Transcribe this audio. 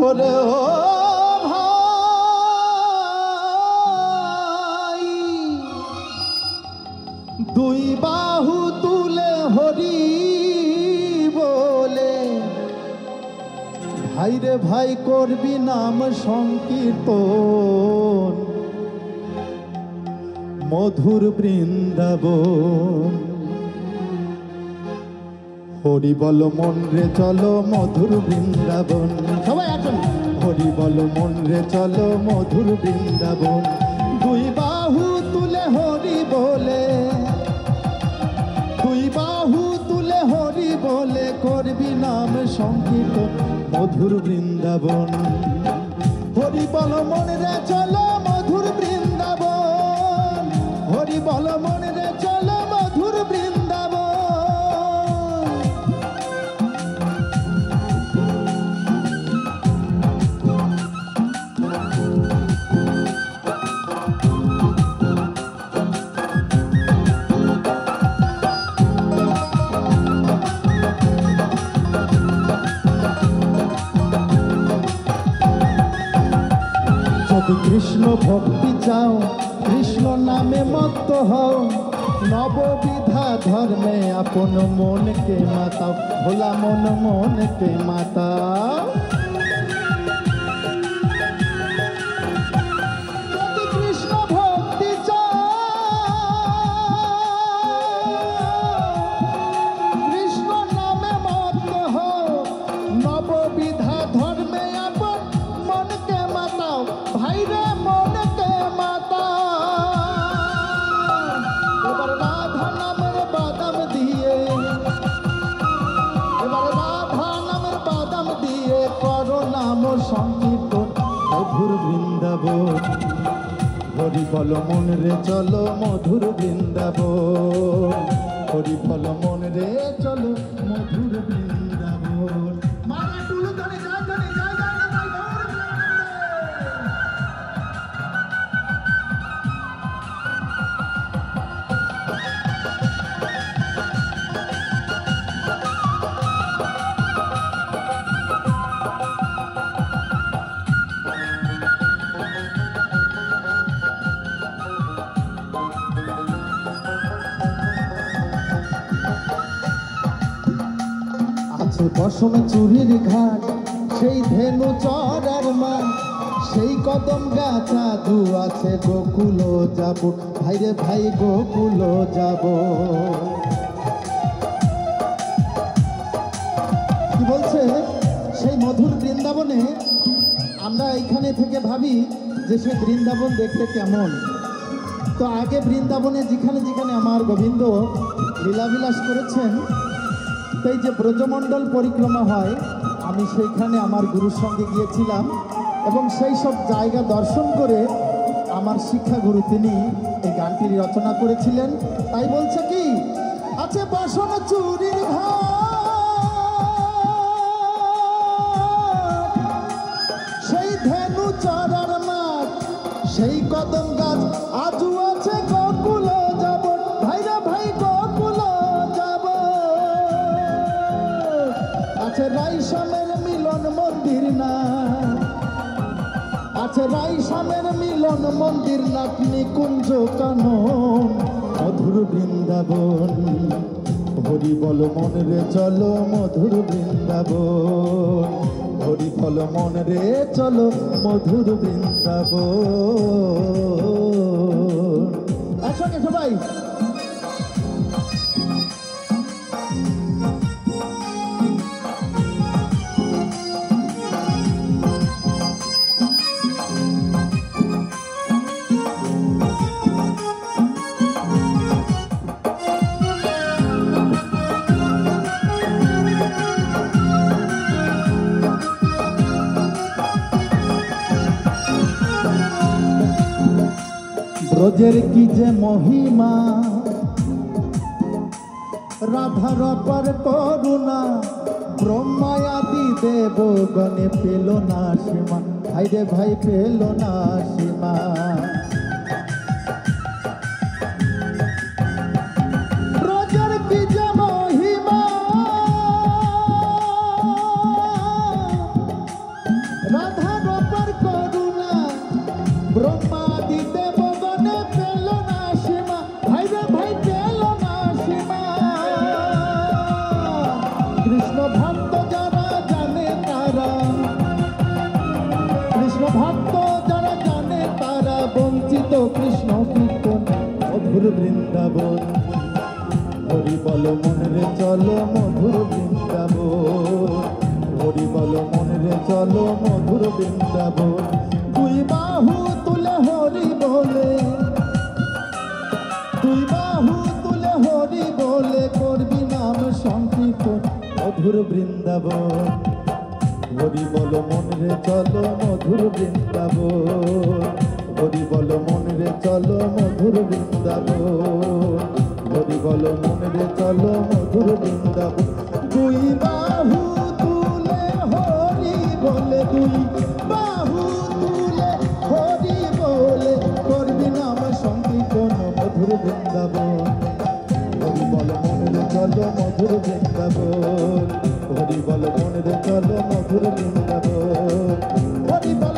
ওরে ও ভাই দুই বাহু তুলে হরি বলে ভাই রে ভাই করবি নাম সংকীর্তন মধুর বৃন্দাবন হরি বল মন রে চলো মধুর বৃন্দাবন সবাই আছেন হরি বল মন রে চলো মধুর বৃন্দাবন দুই বাহু তুলে হরি বলে দুই বাহু তুলে হরি বলে করবি নাম সংকীর্তন মধুর বৃন্দাবন হরি বল মন রে চলো মধুর বৃন্দাবন হরি বল মন রে চলো মধুর বৃন্দাবন যদি কৃষ্ণ ভক্তি চাও কৃষ্ণ নামে মত্ত হও নববিধা ধর্মে আপন মনকে মাতাও ভোলা মন মনকে মাতাও যদি কৃষ্ণ ভক্তি চাও কৃষ্ণ নামে মত্ত হও নববিধা ধর্মে আপন মনকে মাতাও ভাইরে মনকে মাতাও এবার রাধা নামের বাদাম দিয়ে এবার রাধা নামের বাদাম দিয়ে করো নাম সংকীর্তন মধুর বৃন্দাবন হরি বল মন রে চলো মধুর বৃন্দাবন হরি বল মন রে চলো মধুর বৃন্দাবন মারা টুলু ধরে যায় ধরে যায় যায় না আছে বসন চুরির ঘাট সেই ধেনু চড়ার মান সেই কদম গাছা দু আছে গোকুল যাব ভাইরে ভাই গোকুল যাব কি বলছে সেই মধুর বৃন্দাবনে আমরা এইখানে থেকে ভাবি যে সেই বৃন্দাবন দেখতে কেমন তো আগে বৃন্দাবনে যেখানে যেখানে আমার গোবিন্দ লীলাবিলাস করেছেন এই যে ব্রজমণ্ডল পরিক্রমা হয় আমি সেইখানে আমার গুরুর সঙ্গে গিয়েছিলাম এবং সেই সব জায়গা দর্শন করে আমার শিক্ষাগুরু তিনি এই গানটি রচনা করেছিলেন তাই বলছে কি আছে বসন চুরির সেই ধেনু চড়ার মাঠ সেই কদম গাছ আজও আছে গোকুল যাব ভাইরা ভাই গোকুল যাব আছে রাইসামের মিলন মন্দির না আছে রাইসামের মিলন মন্দির না নিকুঞ্জ কানন মধুর বৃন্দাবন হরি বল মন রে চলো মধুর বৃন্দাবন হরি বল মন রে চলো মধুর বৃন্দাবন একসঙ্গে সবাই ব্রজের কি যে মহিমা রাধার পর করুণা ব্রহ্মায়াদি দেবগণে পেল না সীমা ভাইরে ভাই পেল না সীমা ব্রজের কি যে মহিমা মধুর বৃন্দাবন। হরি বল মনে রে চলো মধুর বৃন্দাবন, হরি বল মনে রে চলো মধুর বৃন্দাবন। দুই বাহু তুলে হরি বলে, দুই বাহু তুলে হরি বলে করবি নাম সংকীর্তন মধুর বৃন্দাবন। হরি বল মনে রে চলো মধুর বৃন্দাবন, হরি বল মনে রে চলো মধুর বৃন্দাবন, হরি বল মনে রে চলো মধুর বৃন্দাবন। দুই বাহু তুলে হরি বলে, দুই বাহু তুলে হরি বলে করবি নাম সংকীর্তন মধুর বৃন্দাবন। হরি বল মনে রে চলো মধুর বৃন্দাবন, হরি বল মনে রে চলো মধুর বৃন্দাবন, হরি বল